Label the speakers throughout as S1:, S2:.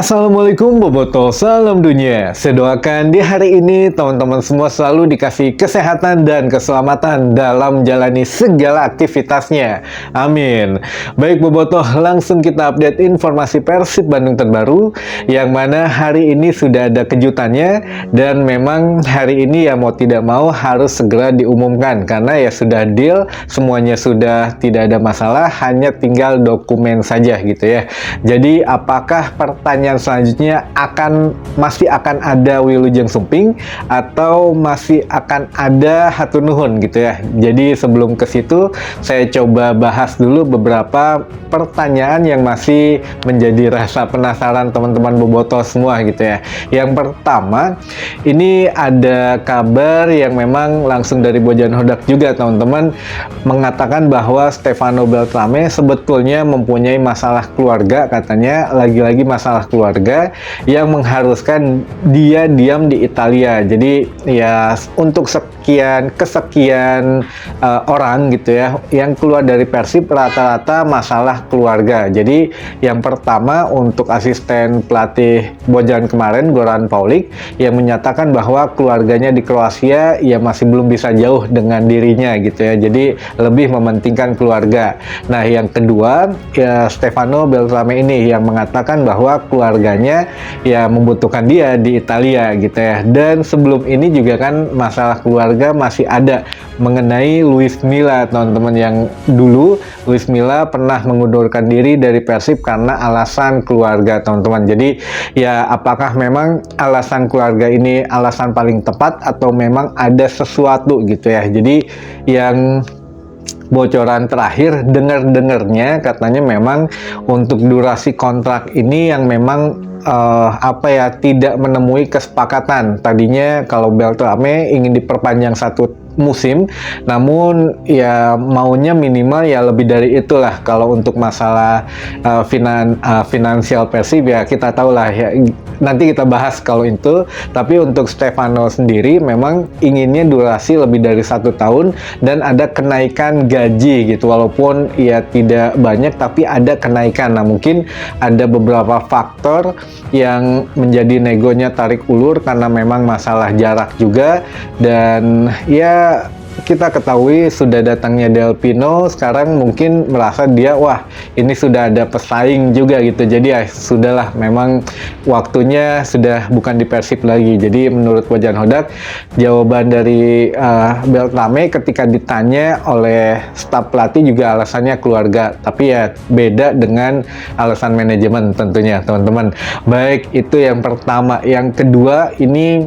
S1: Assalamualaikum Boboto, salam dunia. Saya doakan di hari ini teman-teman semua selalu dikasih kesehatan dan keselamatan dalam menjalani segala aktivitasnya. Amin. Baik Boboto, langsung kita update informasi Persib Bandung terbaru, yang mana hari ini sudah ada kejutannya, dan memang hari ini ya mau tidak mau harus segera diumumkan, karena ya sudah deal, semuanya sudah tidak ada masalah, hanya tinggal dokumen saja gitu ya. Jadi apakah pertanyaan selanjutnya masih akan ada Wilujeng Sumping atau masih akan ada Hatur Nuhun gitu ya. Jadi sebelum ke situ saya coba bahas dulu beberapa pertanyaan yang masih menjadi rasa penasaran teman-teman Boboto semua gitu ya. Yang pertama, ini ada kabar yang memang langsung dari Bojan Hodak juga teman-teman, mengatakan bahwa Stefano Beltrame sebetulnya mempunyai masalah keluarga, katanya lagi-lagi masalah keluarga yang mengharuskan dia diam di Italia. Jadi ya untuk kesekian orang gitu ya yang keluar dari Persib rata-rata masalah keluarga. Jadi yang pertama untuk asisten pelatih Bojan kemarin, Goran Paulik, yang menyatakan bahwa keluarganya di Kroasia ya masih belum bisa jauh dengan dirinya gitu ya. Jadi lebih mementingkan keluarga. Nah yang kedua ya Stefano Beltrame ini yang mengatakan bahwa keluarganya ya membutuhkan dia di Italia gitu ya. Dan sebelum ini juga kan masalah keluarga masih ada mengenai Luis Milla teman-teman, yang dulu Luis Milla pernah mengundurkan diri dari Persib karena alasan keluarga teman-teman. Jadi ya apakah memang alasan keluarga ini alasan paling tepat atau memang ada sesuatu gitu ya. Jadi yang bocoran terakhir dengar-dengarnya katanya memang untuk durasi kontrak ini yang memang tidak menemui kesepakatan. Tadinya kalau Beltrame ingin diperpanjang 1 musim, namun ya maunya minimal ya lebih dari itulah. Kalau untuk masalah finansial Persib ya kita tahu lah ya, nanti kita bahas kalau itu. Tapi untuk Stefano sendiri memang inginnya durasi lebih dari 1 tahun dan ada kenaikan gaji gitu, walaupun ya tidak banyak tapi ada kenaikan. Nah mungkin ada beberapa faktor yang menjadi negonya tarik ulur karena memang masalah jarak juga. Dan ya kita ketahui sudah datangnya Del Pino, sekarang mungkin merasa dia wah ini sudah ada pesaing juga gitu. Jadi ya sudahlah, memang waktunya sudah bukan di Persib lagi. Jadi menurut Bojan Hodak, jawaban dari Beltrame ketika ditanya oleh staf pelatih juga alasannya keluarga, tapi ya beda dengan alasan manajemen tentunya teman-teman. Baik, itu yang pertama. Yang kedua, ini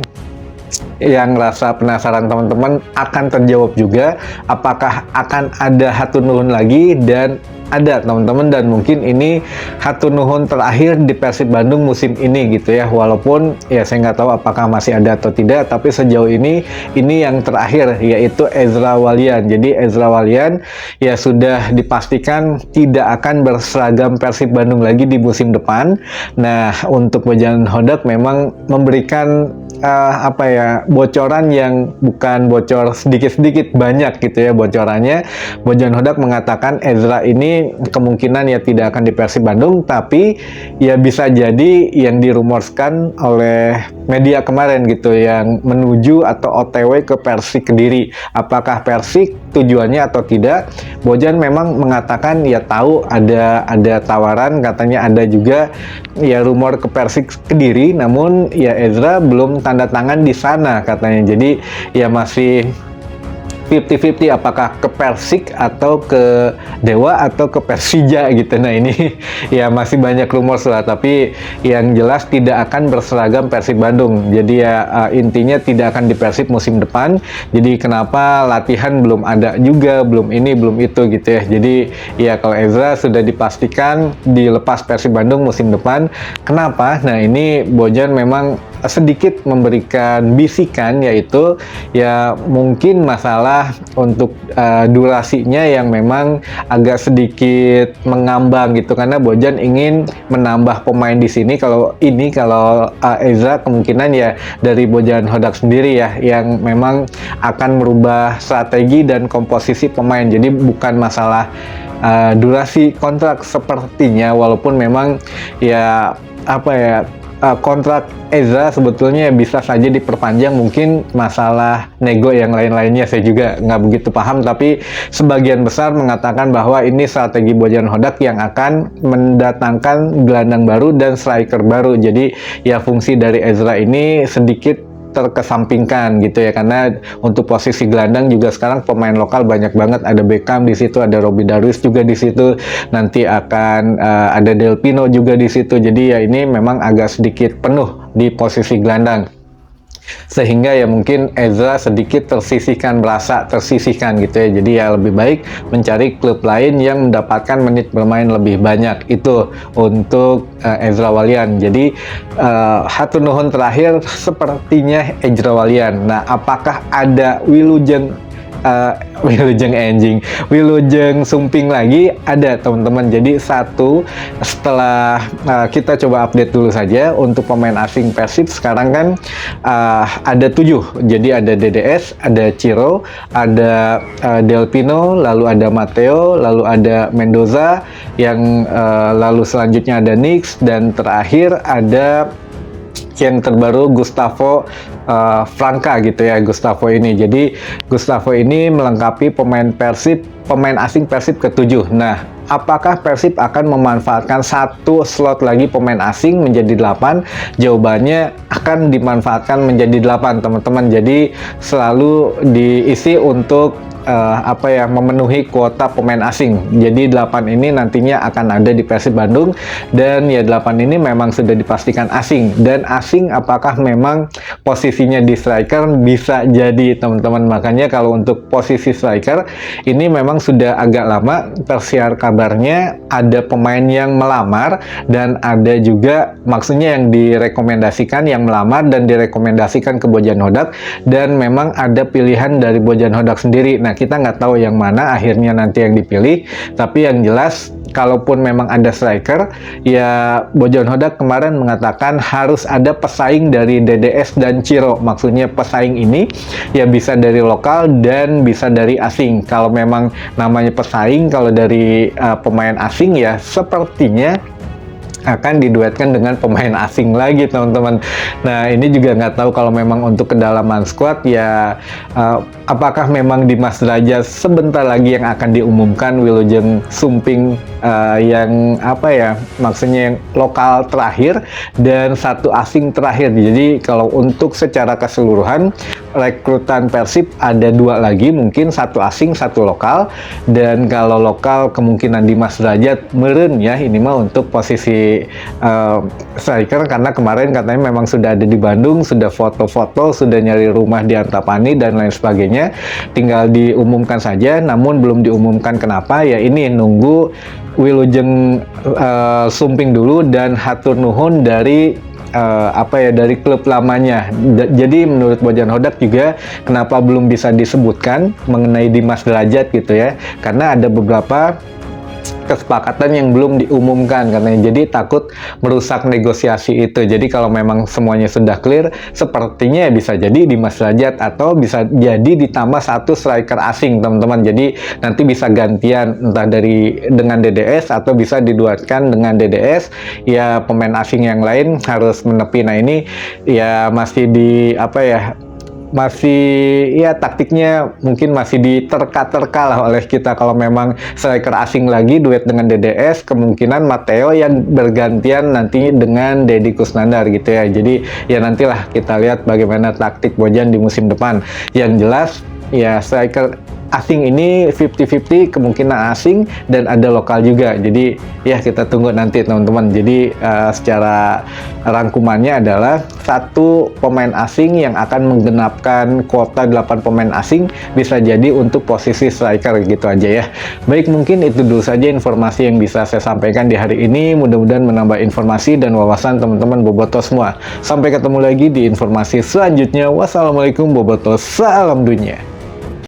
S1: yang rasa penasaran teman-teman akan terjawab juga, apakah akan ada Hatur Nuhun lagi. Dan ada teman-teman, dan mungkin ini Hatur Nuhun terakhir di Persib Bandung musim ini gitu ya, walaupun ya saya nggak tahu apakah masih ada atau tidak, tapi sejauh ini yang terakhir, yaitu Ezra Walian. Jadi Ezra Walian ya sudah dipastikan tidak akan berseragam Persib Bandung lagi di musim depan. Nah untuk Bojan Hodak memang memberikan bocoran yang bukan bocor sedikit-sedikit, banyak gitu ya bocorannya. Bojan Hodak mengatakan Ezra ini kemungkinan ya tidak akan di Persib Bandung, tapi ya bisa jadi yang dirumorkan oleh media kemarin gitu, yang menuju atau OTW ke Persik Kediri. Apakah Persik tujuannya atau tidak? Bojan memang mengatakan ya tahu ada tawaran, katanya ada juga ya rumor ke Persik Kediri, namun ya Ezra belum tanda tangan di sana katanya. Jadi ya masih 50-50 apakah ke Persik atau ke Dewa atau ke Persija gitu. Nah ini ya masih banyak rumor lah, tapi yang jelas tidak akan berseragam Persib Bandung. Jadi ya intinya tidak akan di Persib musim depan. Jadi kenapa latihan belum ada juga, belum ini belum itu gitu ya. Jadi ya kalau Ezra sudah dipastikan dilepas Persib Bandung musim depan. Kenapa? Nah ini Bojan memang sedikit memberikan bisikan, yaitu ya mungkin masalah untuk durasinya yang memang agak sedikit mengambang gitu, karena Bojan ingin menambah pemain di sini. Kalau Ezra kemungkinan ya dari Bojan Hodak sendiri ya yang memang akan merubah strategi dan komposisi pemain. Jadi bukan masalah durasi kontrak sepertinya, walaupun memang ya apa ya, kontrak Ezra sebetulnya bisa saja diperpanjang, mungkin masalah nego yang lain-lainnya saya juga nggak begitu paham, tapi sebagian besar mengatakan bahwa ini strategi Bojan Hodak yang akan mendatangkan gelandang baru dan striker baru. Jadi ya fungsi dari Ezra ini sedikit terkesampingkan gitu ya, karena untuk posisi gelandang juga sekarang pemain lokal banyak banget, ada Beckham di situ, ada Robby Darwish juga di situ, nanti akan ada Del Pino juga di situ. Jadi ya ini memang agak sedikit penuh di posisi gelandang, sehingga ya mungkin Ezra sedikit merasa tersisihkan gitu ya. Jadi ya lebih baik mencari klub lain yang mendapatkan menit bermain lebih banyak. Itu untuk Ezra Walian. Jadi hatur nuhun terakhir sepertinya Ezra Walian. Nah, apakah ada Wilujeng Wilujeng Sumping lagi? Ada teman-teman. Jadi setelah kita coba update dulu saja untuk pemain asing Persib sekarang kan ada 7. Jadi ada DDS, ada Ciro, ada Del Pino, lalu ada Matteo, lalu ada Mendoza, yang lalu selanjutnya ada Nix, dan terakhir ada yang terbaru Gustavo Franca gitu ya, Gustavo ini. Jadi Gustavo ini melengkapi pemain asing Persib ke-7. Nah, apakah Persib akan memanfaatkan satu slot lagi pemain asing menjadi 8? Jawabannya akan dimanfaatkan menjadi 8, teman-teman. Jadi selalu diisi untuk memenuhi kuota pemain asing. Jadi 8 ini nantinya akan ada di Persib Bandung, dan ya 8 ini memang sudah dipastikan asing. Dan asing apakah memang posisinya di striker? Bisa jadi, teman-teman. Makanya kalau untuk posisi striker ini memang sudah agak lama tersiar kabarnya ada pemain yang melamar, dan ada juga maksudnya yang direkomendasikan, yang melamar dan direkomendasikan ke Bojan Hodak, dan memang ada pilihan dari Bojan Hodak sendiri. Nah, kita nggak tahu yang mana akhirnya nanti yang dipilih, tapi yang jelas kalaupun memang ada striker, ya Bojan Hodak kemarin mengatakan harus ada pesaing dari DDS dan Ciro. Maksudnya pesaing ini ya bisa dari lokal dan bisa dari asing. Kalau memang namanya pesaing, kalau dari pemain asing ya sepertinya akan diduetkan dengan pemain asing lagi, teman-teman. Nah, ini juga nggak tahu kalau memang untuk kedalaman squad ya apakah memang Dimas Derajat sebentar lagi yang akan diumumkan, Wilujeng Sumping yang maksudnya yang lokal terakhir dan satu asing terakhir. Jadi kalau untuk secara keseluruhan rekrutan Persib ada 2 lagi, mungkin satu asing satu lokal, dan kalau lokal kemungkinan Dimas Derajat meren ya, ini mah untuk posisi striker, karena kemarin katanya memang sudah ada di Bandung, sudah foto-foto, sudah nyari rumah di Antapani dan lain sebagainya, tinggal diumumkan saja. Namun belum diumumkan kenapa ya, ini nunggu Wilujeng Sumping dulu dan hatur nuhun dari dari klub lamanya. Jadi menurut Bojan Hodak juga kenapa belum bisa disebutkan mengenai Dimas Derajat gitu ya, karena ada beberapa kesepakatan yang belum diumumkan katanya, jadi takut merusak negosiasi itu. Jadi kalau memang semuanya sudah clear, sepertinya bisa jadi Dimas Derajat, atau bisa jadi ditambah satu striker asing, teman-teman. Jadi nanti bisa gantian entah dengan DDS atau bisa diduetkan dengan DDS. Ya pemain asing yang lain harus menepi. Nah ini ya masih taktiknya mungkin masih diterka-terka lah oleh kita. Kalau memang striker asing lagi duet dengan DDS, kemungkinan Matteo yang bergantian nanti dengan Deddy Kusnandar gitu ya. Jadi ya nantilah kita lihat bagaimana taktik Bojan di musim depan. Yang jelas ya striker asing ini 50-50, kemungkinan asing dan ada lokal juga. Jadi ya kita tunggu nanti, teman-teman. Jadi secara rangkumannya adalah satu pemain asing yang akan menggenapkan kuota 8 pemain asing, bisa jadi untuk posisi striker gitu aja ya. Baik, mungkin itu dulu saja informasi yang bisa saya sampaikan di hari ini. Mudah-mudahan menambah informasi dan wawasan teman-teman Boboto semua. Sampai ketemu lagi di informasi selanjutnya. Wassalamualaikum Boboto, salam dunia.